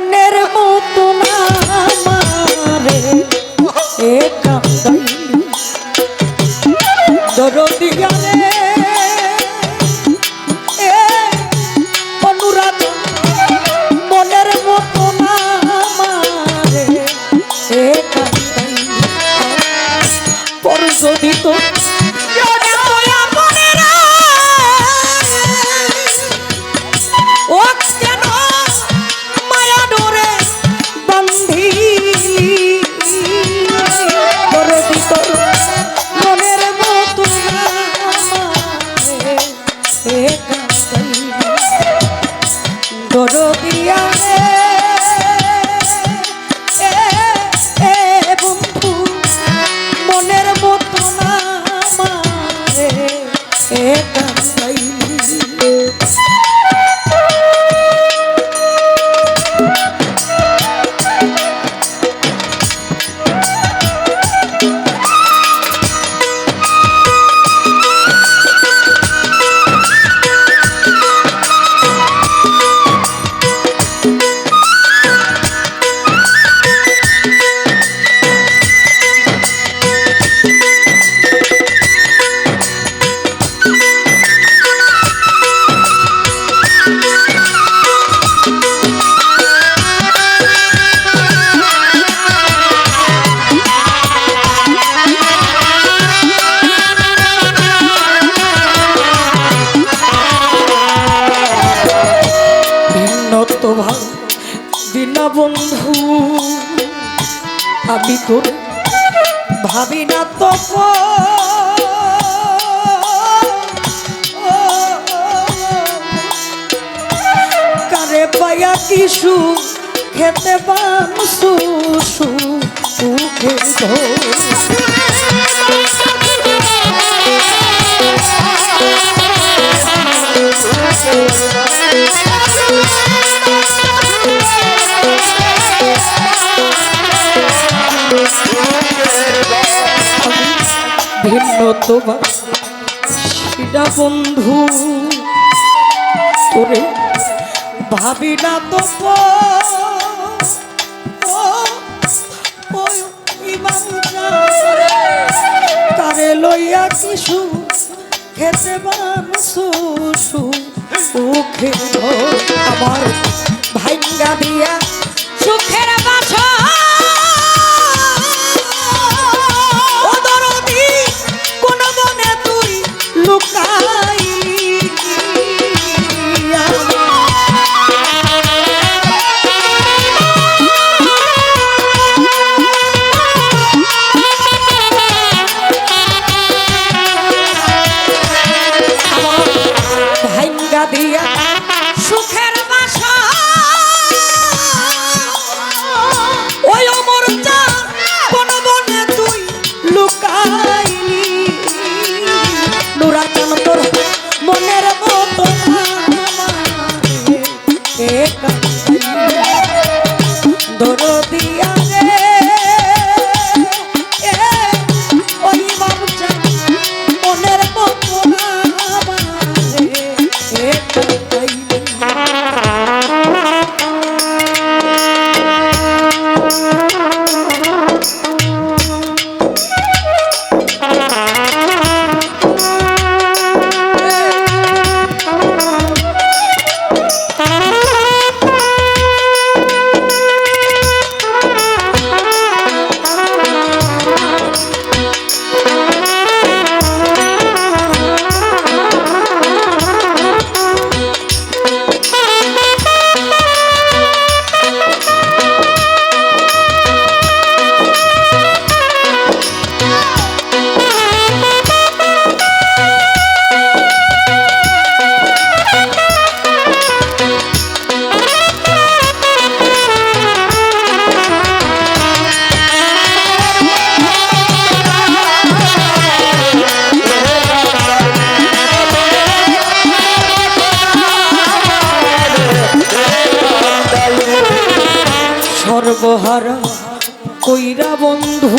মনের মতো না আমারে কান্দাইলি দরদিয়া রে অনুরাগ মনের মতো না আমারে কান্দাইলি পর যদি তো বিনা বন্ধু আমি তোর ভাবি না তো কারে পায়া কিছু খেতে বানসু সুখে ভিন্ন তোমার সেটা বন্ধু তোরে ভাবি না তো কারে লইয়া কিছু খেতে বানসু সুখে আমার ভাঙ্গা দিয়া সুখের বাসা দিয়া সুখের বাসা ওই অমর চাঁদ কোন বনে তুই লুকাইলি নুরাচান তোর মনের মতো দরদিয়া রে ওই অমর চাঁদ মনের মতো সর্বহারা কইরা বন্ধু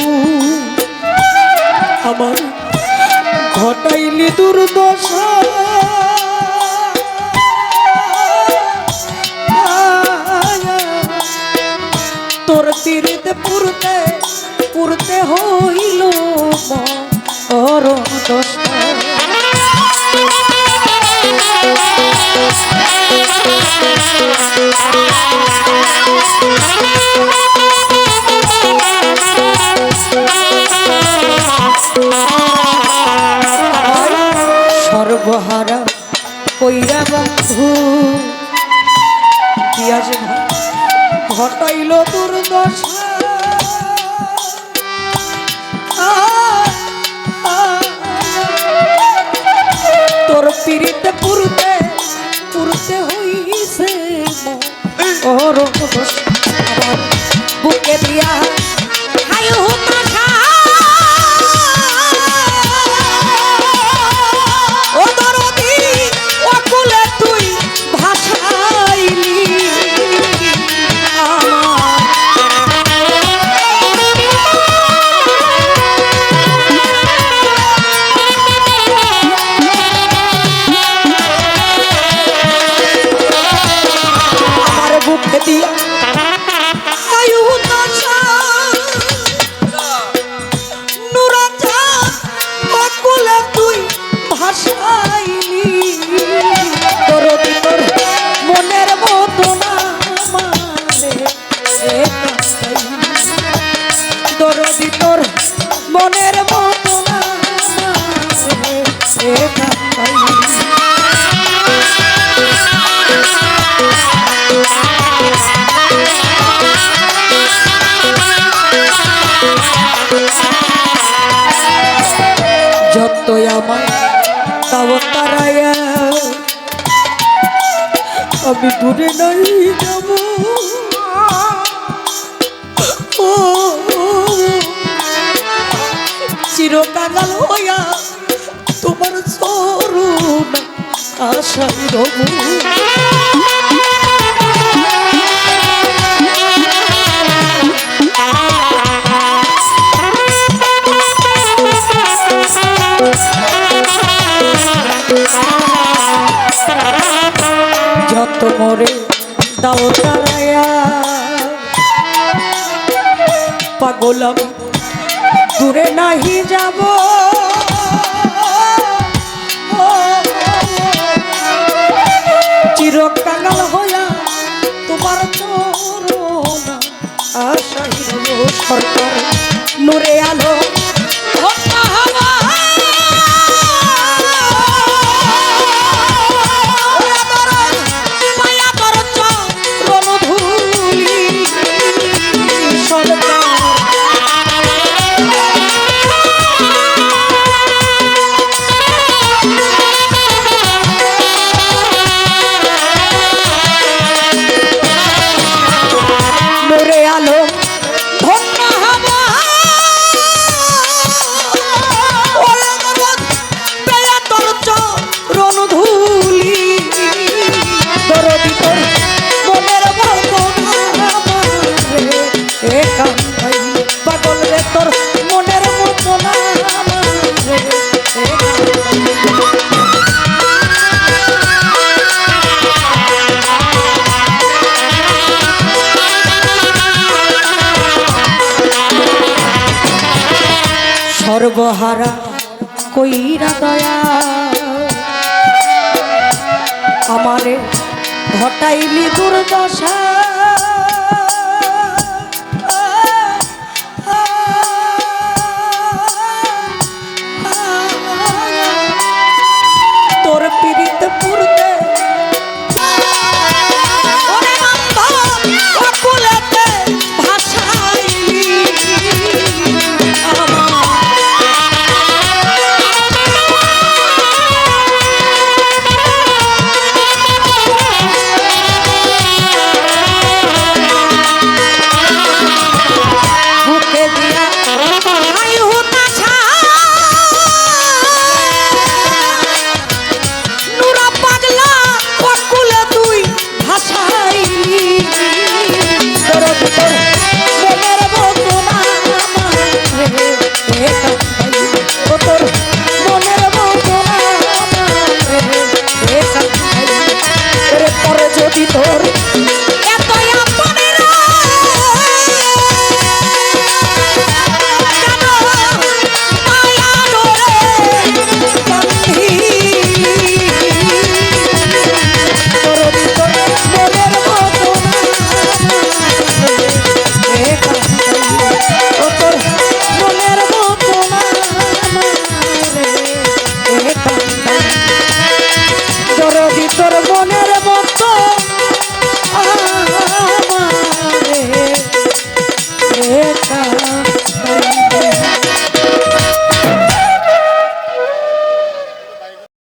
আমার ঘটাইলি দুর্দশা পীড়িত পুরতে পুরতে হইল মরণ দশা। সর্বহারা কইরা বন্ধু কি আজ ঘটাইল দুর্দশা। তোর পীড়িতে পুরতে পুরতে হইছে মরণ দশা। বুকে দিয়া হায় হুতাশা মনের মতো না যতই আমায় তাও তারায়া আমি দূরে নাই যাব। চিরকাল হইয়া তোমার চরণ আশায় রব। যত মরে দাও তারায়া পাগল আমি দূরে নাহি যাব। চিরকাল হইয়া তোমার চরণ আশায় রব। সরকার নূরে আলো পাগল রে তোর মনের মতো না সর্বহারা কইরা দয়া আমারে ঘটাইলি দুর্দশা।